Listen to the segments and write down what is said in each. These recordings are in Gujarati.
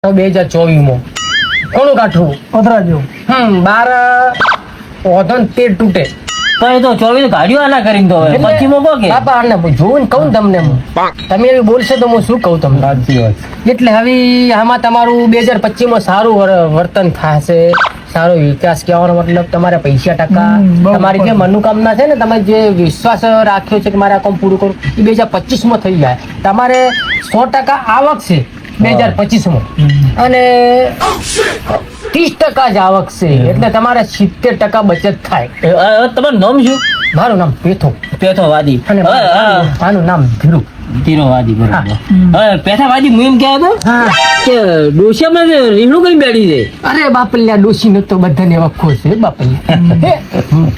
તો 2024 કોનું કાઠું પતરા જેવું 12 ઓધન 13 તૂટે તો એ તો 24 ગાડીઓ આના કરીને તો હવે 25 કે બાપા આને જોઉં ને કહું તમને હું. તમે એવી બોલશો તો હું શું કહું તમને. સાચી વાત એટલે હવે આમાં તમારું 2025 સારું વર્તન થશે, સારો વિકાસ કહેવાનો મતલબ તમારે પૈસા ટકા તમારી જે મનોકામના છે ને, તમે જે વિશ્વાસ રાખ્યો છે કે મારે આ કામ પૂરું કરું એ 2025 થઈ જાય. તમારે 100% આવક છે 2025 અને 30% જ આવક છે, એટલે તમારે 70% બચત થાય. તમારું નામ શું? મારું નામ પેથો વાદી. અને આનું નામ ધીરો વાદી. બરોબર. હવે પેથા વાદી હું એમ કહેતો હા. કે ડોશિયામાં રીંગણું કઈ બેઠી છે. અરે બાપલિયા ડોશીનો તો બધાને વખો છે બાપલિયા.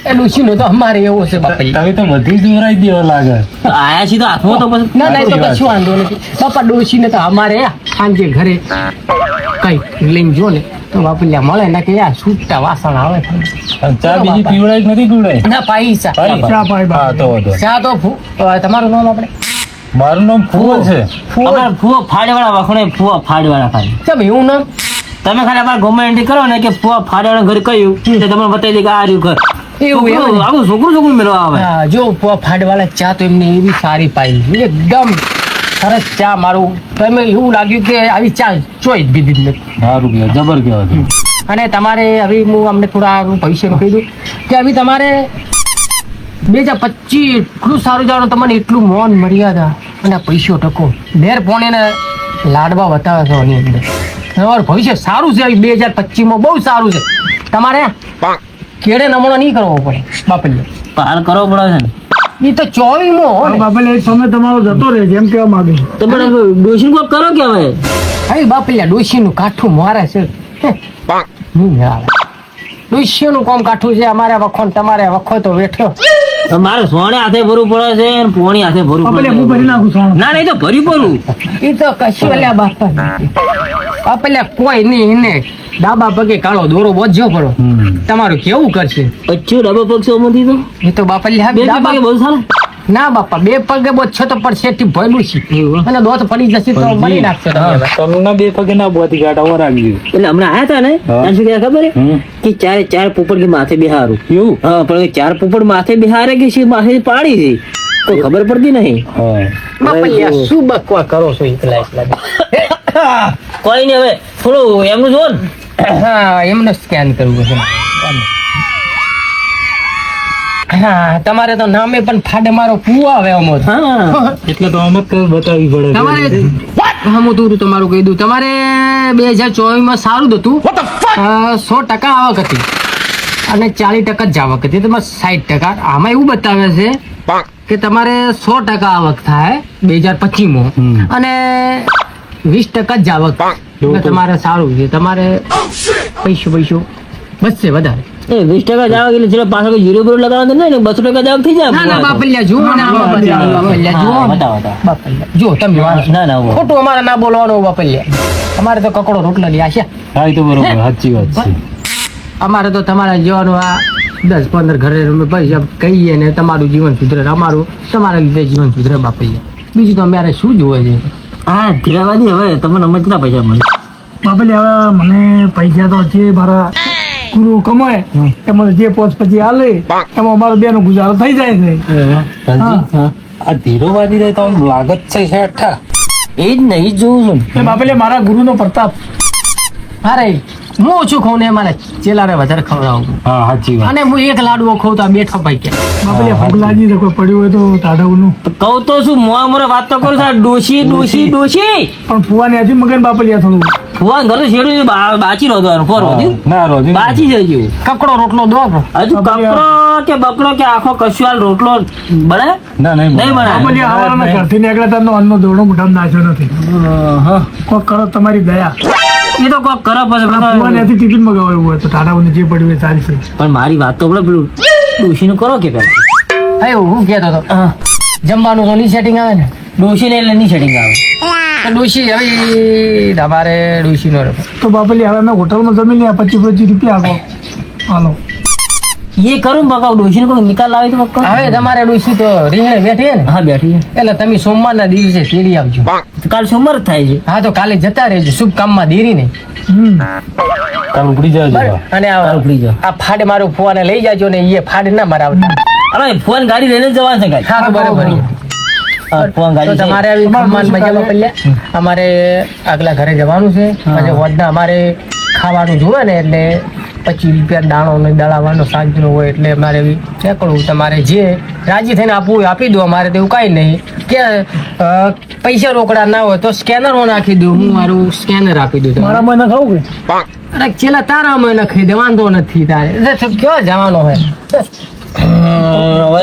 એ ડોશીનો તો અમારે એવો છે બાપલિયા. તમે તો બધી જોરાઈ દેવા લાગે. આયા સીધો હાથમાં તો પછી ના તો કશું વાંધો નથી બાપા. ડોશીને તો અમારે સાંજે ઘરે કઈ લઈને જો ને તો બાપલિયા મળે ને કે યાર છૂટા વાસણ આવે. ચા બીજી પીવડાય કે નથી પીવડાય? ના પૈસા ચા પાઈ હા તો ચા તો તમારું નામ આપણે મારું નામ ફૂલ છે. અમારે ફુવા ફાડેવાળા વખણે ફુવા ફાડેવાળા ખાલી. કેમ એવું નામ? તમે ખાલી અમારે ગમે એન્ટ્રી કરો ને કે ફુવા ફાડેવાળા ઘર કહ્યું તો તમને બતાવી દે કે આ રહ્યું ઘર. એવું આખું છોકરું મેળવા આવે. હા, જો ફાડવાળા ચા તો એમને એવી સારી પાઈ, એકદમ સરસ ચા. મારું તમે એવું લાગ્યું કે આવી ચા ચોઈ જ પીધી જ નથી. સારું કહેવાય, જબર કહેવાય. અને તમારે હવે હું અમને થોડા ભવિષ્યનું કહી દઉં કે હવે તમારે 2025 એટલું સારું જાણો, તમને એટલું મોન મર્યાદા અને પૈસો ટકો ઘેર પોણે લાડવા બતાવે છે એની અંદર. તમારું ભવિષ્ય સારું છે. 2025 બહુ સારું છે. તમારે કેડે નમણો નહીં કરવો પડે બાપલિયા. હાલ કરવો પડે છે ને. એ તો 24 બાપલે એક સમય તમારો જતો રહે જેમ કેવા માંગે. તમે ડોશી કોક કરો કે હવે હવે બાપલિયા ડોશીનું કાઠું મારે છે. ડોશીનું કામ કાઠું છે. અમારે વખો ને તમારે વખો તો વેઠો. મારે સોને હાથે ભરવું પડે છે અને પોણી હાથે ભરવું પડે. હું ભરી નાખું છું. ના નહીં તો ભરી પડું. એ તો કશું અલ્યા બાપા બાપલિયા કોઈ નહીં. એને ડાબા પગે કાળો દોરો બોધ્યો પડો. તમારું કેવું કરશે? પછી ડબો પક્ષો માંથી તો એ તો બાપલિયા બે ડાબા પગે બહુ સારું. ના બાપા, 2 પગે બોધશો તો પણ શેઠી ભયલું છે અને દોત પડી જશે તો મરી નાખશો તમે. તમને 2 પગે ના બોધી ગાટા ઓરાગી. એટલે હમણાં આયા હતા ને ત્યાં સુધી ખબર કે ચારે પોપટ કે માથે બિહારું એવું? હા, પણ 4 પોપટ માથે બિહારે કે છે માથે પાડી છે કોઈ ખબર પડતી નહીં. બાપલિયા શું બકવા કરો છો એકલા એકલા? કોઈ નહીં, હવે થોડું એમનું જો ને. હા, એમને સ્કેન કરવું છે. હા, તમારે તો નામે પણ ફાડે મારો ફૂવો આવે અમો. હા, એટલે તો અમત બતાવવી પડે. તમારે હું તું તમારું કહી દઉં. તમારે 2024 સારું જ હતું. 100% આવક હતી અને 40% જ આવક હતી. તમારે 60%. આમાં એવું બતાવે છે કે તમારે 100% આવક થાય 2025 અને 20% જ આવક. એટલે તમારે સારું છે. તમારે પૈસો બચશે વધારે. 20% જાવ એટલે ચલો પાછળ 0 લગાવવાનું નહીં ને 200% જાવ થઈ જાય. ના ના બાપલિયા જુઓ ને આમાં બાપલિયા જુઓ. બાપલિયા જો તમે ના ના ખોટું અમારે ના બોલવાનું બાપલિયા. અમારે તો કકડો રોટલો ની આશા. હા, એ તો બરોબર, સાચી વાત છે. અમારે તો તમારા જીવન આ 10-15 ઘરે પૈસા કહીએ ને તમારું જીવન સુધરે, અમારું તમારા લીધે જીવન સુધરે બાપલિયા. બીજું તો અમારે શું જોવે છે? હા, ધીરાવાદી હવે તમને કેટલા પૈસા મળે? બાપલે હવે મને પૈસા તો છે મારા ગુરુ કમાય એમાં જે પોચ પછી હાલે એમાં અમારો બેનો ગુજારો થઈ જાય છે. આ ધીરોવાદી રહે તો આમ લાગત છે શેઠા. એ જ નહીં જોઉં છું. બાપલે મારા ગુરુનો પ્રતાપ. અરે હું ઓછું ખાઉં ને મારે ચેલારે વધારે ખવડાવું. હા, સાચી વાત. અને હું એક લાડવો ખાઉં તો આ બેઠો ભાઈ કે બાપલે ભગલાજી તો કોઈ પડ્યું હોય તો તાઢવનું. કહું તો શું મોરે વાત તો કરું છું. ડોશી પણ ફુવાની હતી મગન બાપલિયા થોડું ફુવા ઘરે છેડું બાચી રહ્યો ના રોજ બાચી જજો. કકડો રોટલો દો. હજુ કકડો કે બકડો કે આખો કશુઆલ રોટલો બને ના નહીં બને. બાપલિયા હવારના ઘરથી નીકળ્યા તારનો અન્નનો દોડો મોઢામાં નાખ્યો નથી. કોક કરો તમારી દયા. એ તો કોક કરો ફુવાની હતી ટિફિન મગાવ્યું હોય તો તાઢાઓને જે પડ્યું એ સારી છે. પણ મારી વાત તો પેલું ડોશી નું કરો કે પેલા હા, હું કહેતો હતો જમવાનું તો ની સેટિંગ આવે ને. ડોશી ને એટલે નહીં સેટિંગ આવે. ડોશી હવે તમારે ડોશી નો તો બાપલી હવે અમે હોટલમાં જમી લે 25 રૂપિયા આપો. હાલો એ કરું ને બકા ડોશી કોઈ નિકાલ આવે તો બકા હવે તમારે ડોશી તો રીંગણે બેઠી ને હા બેઠી છે. એટલે તમે સોમવારના દિવસે તેડી આવજો. તો કાલ સોમવાર જ થાય છે. હા તો કાલે જતા રહેજો, શુભ કામમાં દેરી નહીં. કાલ ઉપડી જાય બરાબર? અને કાલ ઉપડી જાઓ. આ ફાડ મારું ફુવાને લઈ જાજો ને એ ફાડ ના મરાવતા. અરે ફોન ગાડી લઈને જ જવાનું છે કાલે. હા તો બરાબર. હા, ફોન તો ગાડી છે. તમારે આવી ખમ્માન મજામાં પડ્યા. અમારે આગલા ઘરે જવાનું છે. પછી વધના અમારે ખાવાનું જોવે ને એટલે 25 રૂપિયા દાણો ને દળાવવાનો સાંજનો હોય એટલે અમારે એવી નીકળવું. તમારે જે રાજી થઈને આપવું હોય આપી દો. અમારે તો એવું કાંઈ નહીં કે પૈસા રોકડા ના હોય તો સ્કેનરો નાખી દઉં. હું મારું સ્કેનર આપી દઉં તમને. મારા મને ખાવું કે અરે છેલ્લા તારા મને ખાઈ દે, વાંધો નથી તારે. ક્યાં જવાનો હોય? હવે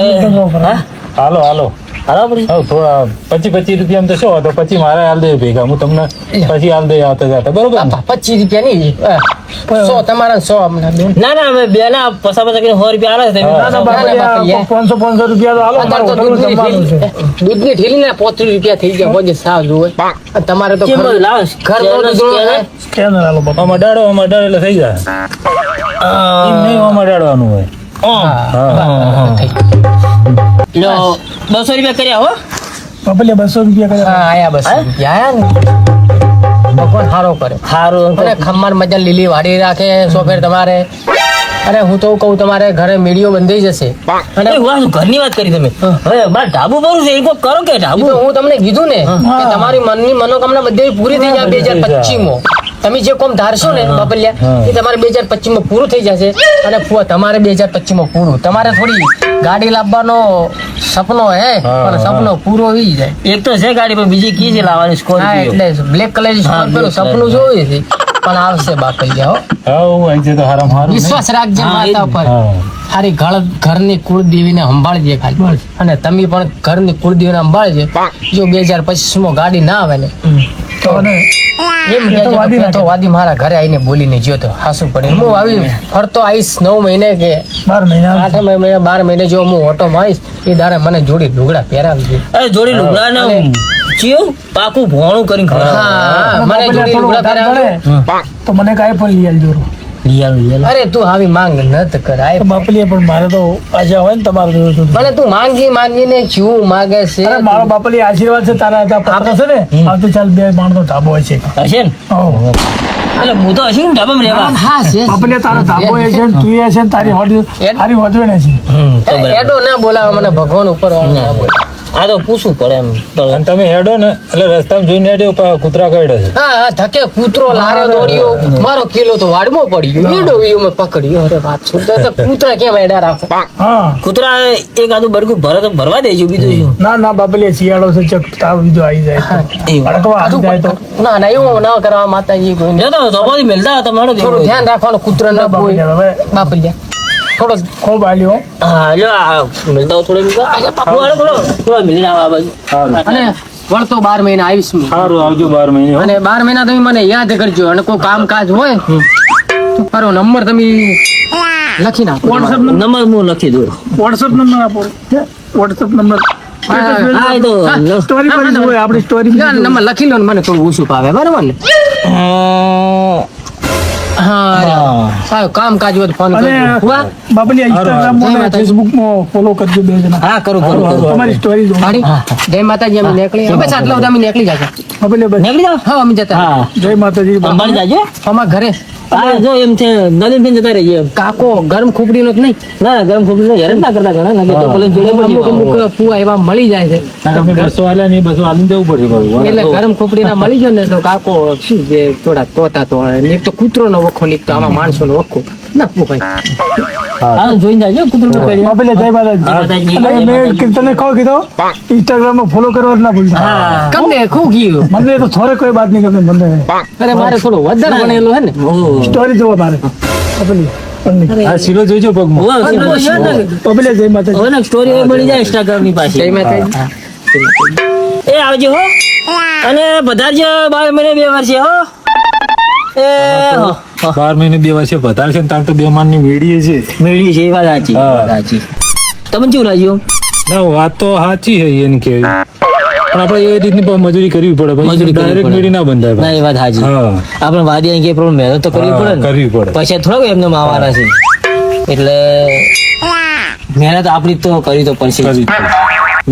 હા હાલો હાલો હાલો પછી. હવે થોડા 25 રૂપિયા તો શું હતો, પછી મારે હાલ દે ભેગા, હું તમને પછી હાલ દે આવતા જતા, બરોબર ને? 25 રૂપિયા નહીં, 100 તમારા 100 અમને દો. ના ના અમે બે ના પસા પસા કરીને 100 રૂપિયા આલે છે. હા. ના, બાપા, 500 રૂપિયા તો હાલો, અત્યારે તો મારું હોટલનું જમવાનું છે. દૂધની ઠેલી ને 35 રૂપિયા થઈ ગયા. હોજે સાવ જોવે. અને તમારે તો કેમ ઘર- લાવ ઘરનો દૂધ હોય. સ્કેનર હાલો બાપા. આમાં અડાડો એટલે થઈ જાય. એમ નહીં આમાં અડાડવાનું હોય. હા, થઈ ગયું. લો 200 રૂપિયા કર્યા હો. બાપા લે 200 રૂપિયા કર્યા. હા, આયા બસ રૂપિયા આયા ને. ભગવાન હારો કરે. હારું અને ખમ્માર મજા લીલી વાડી રાખે સોફેર તમારે. અરે હું તો કહું તમારે ઘરે મીડિયો બંધાઈ જશે. અને એ વાહ, ઘરની વાત કરી તમે. હવે બાર ઢાબુ ભરું છે એ કોક કરો કે ઈ ઢાબુ. તો હું તમને કીધું ને કે તમારી મનની મનોકામના બધી પૂરી થઈ જાય 2025 તમે જે કોમ ધારશો ને બાપલિયા એ તમારે 2025 પૂરું થઈ જશે. અને ફુવા તમારે 2025 પૂરું. તમારે થોડી ગાડી લાવવાનો સપનો હે પણ સપનો પૂરો થઈ જાય. એક તો છે ગાડી પણ બીજી કી છે લાવવાની હા સ્કોર્પિયો. એટલે બ્લેક કલર સ્કોર્પિયો સપનું જોયું છે પણ આવશે બાપલિયા હો. હા હું અહીં છે તો હારામ હારું ને. વિશ્વાસ રાખજે હા, માતા પર. હા. સારી ઘરની કુળદેવીને સંભાળજે ખાલી. અને તમે પણ ઘરની કુળદેવીને સંભાળજે. જો 2025 ગાડી ના આવે ને તો એમ કહેજો કે પેલો વાદી મારા ઘરે આવીને બોલીને ગયો તો હાસું પડે. હું આવી ફરતો આવીશ 9 મહિને કે 12 મહિના 8 મહિને 12 મહિને જો હું ઓટો મારીશ એ દાડે મને જોડી લુગડા પહેરાવજો. અરે જોડી લુગડા ને ચિયું પાકું ભોણું કરીને ખવડાવો. હા, મને જોડી લુગડા પહેરાવજો. તો મને કાંઈ પણ લઈ આવજો. લિયાલું. અરે તું આવી માંગ નત કરાય. તો બાપલીએ પણ મારે તો આજા હોય ને તમારે જોયું હતું. મને તું માંગીને શું માગે છે? અરે મારો બાપલી આશીર્વાદ છે તારા હતા પત્ર છે ને આવતો ચાલ બે માણનો ધાબો હોય છે. હશે ને ઓહો. એટલે હું તો હશું ને ઢાબામાં રહેવા. હા છે. બાપલી તારો ધાબો હોય છે ને તું એ છે ને તારી હોટલ તારી હોટલ ને છે. તો બરાબર. એડો ના બોલાવે મને ભગવાન ઉપર વાળો ના બોલાવે. આ તો પૂછવું પડે એમ તો. અને તમે હેડો ને એટલે રસ્તામાં જોઈને હેડ્યો કૂતરા કરડે છે. હા હા ધકે કૂતરો લારે દોડ્યો મારો કિલો તો વાડમાં પડ્યો એડો વીયો મેં પકડ્યો. અરે વાત છોડતા તો કૂતરા કેમ એડા રાખો? હા કૂતરા એક આદું બરકું ભરે તો ભરવા દેજો બીજું શું. ના ના બાપલી શિયાળો છે ચક તાવ બીજો આવી જાય તો. અડકવા આવી જાય તો ના ના એવું ના કરવા માતાજી કોઈ જો તો ધોપાથી મિલતા હતા મારો થોડું ધ્યાન રાખવાનું કૂતરો ના બાપલી બોય હવે બાપલિયા થોડો ખૂબ આલ્યો. હા જો આ મિલતા થોડે મિલતા આ પાપુ વાળો થોડો મિલને આવા બાજુ. અને વળતો 12 મહિના આવીશ હું. સારું આવજો 12 મહિને. અને 12 મહિના તમે મને યાદ કરજો. અને કોઈ કામકાજ હોય તો મારો નંબર તમે લખી નાખો. WhatsApp નંબર હું લખી દઉં. WhatsApp નંબર આપો. WhatsApp નંબર હા એ તો સ્ટોરી પર હોય આપણી સ્ટોરી ના, નંબર લખી લો ને મને થોડું ઓછું પાવે બરાબર ને? હા સારું કામકાજ હોય તો ફોન અને કરજો. વાહ. બાપલી ઇન્સ્ટાગ્રામ જય માં માતાજી. ફેસબુક માં ફોલો કરજો બે જણા. હા કરું કરું તમારી સ્ટોરી જો. હારી. જય માતાજી અમે નીકળી બસ આટલા બધા અમે નીકળી જશે. બાપલી બસ નીકળી જાઓ. હા અમે જતા હા જય માતાજી. અંબાડી જાજો. અમારા ઘરે હા જો એમ છે નદીન જતા રહીએ એમ. કાકો ગરમ ખોપડીનો જ નહીં. ના ગરમ ખોબરી હેરાન ના કરતા ઘણા લાગે તો ભલે જોડે અમુક અમુક ફુવા એવા મળી જાય છે તમે 200 આલ્યા ને 200 આલીને દેવું પડશે બાબુ. એટલે ગરમ ખોપડીના મળી જાય ને તો કાકો શું છે થોડા તોતા તો એક તો કૂતરોનો વખો નીકતો આમાં માણસોનો વખો ના ભાઈ. હા જોઈને જાજો કુતરું કરી. બાપલી જય માતાજી. અને મેં તને કહો કીધો ઇન્સ્ટાગ્રામ માં ફોલો કરવા જ ના ભૂલતા. હા કમને ખો ગયું. મને તો થોડે કોઈ બાત નહીં કરતી મને અરે મારે થોડું વધારે ભણેલું હે ને. સ્ટોરી જોવો મારે બાપલી આ શીલો જોઈજો પગમાં. બાપલી જય માતાજી. હવે ને સ્ટોરી મળી જાય ઇન્સ્ટાગ્રામ ની પાસે. જય માતાજી. એ આવજો હો અને પધારજો 12 મહિને 2 વર્ષે હો. એ હો 12 મહિને 2 વર્ષે વધારે છે ને તાર તો 2 માનની મેળીએ છે. મેળવી છે એ વાત સાચી. હા. સાચી. તમને શું લાગ્યું? ના વાત તો સાચી છે એને કે પણ આપણે એ રીતની પણ મજૂરી કરવી પડે મજૂરી કરવી ડાયરેક્ટ પડે. મેળી ના બંધાય ના એ વાત સાચી. હા આપણે વાદી અહીં કે મહેનત તો કરવી હા, પડે ને. કરવી પડે. પૈસા થોડા એમને માવાના છે. એટલે મહેનત આપણી તો કરવી તો પડશે જ.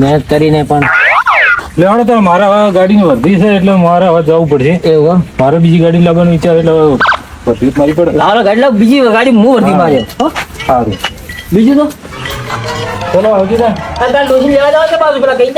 મહેનત કરીને પણ લેવાનો તો મારે હવે ગાડીની વર્ધી છે એટલે મારે હવે જવું પડશે. એવું એમ? મારે બીજી ગાડી લાવવાનો વિચાર એટલે હવે વર્ધી મારી પડે. લાવો ગાડી લાવ, બીજી ગાડી હું વર્ધી માર્યો હો. સારું બીજું તો ચલો આવજો ને. આ તાર ડોશી લેવા જાવ છે પાછું પેલા કઈ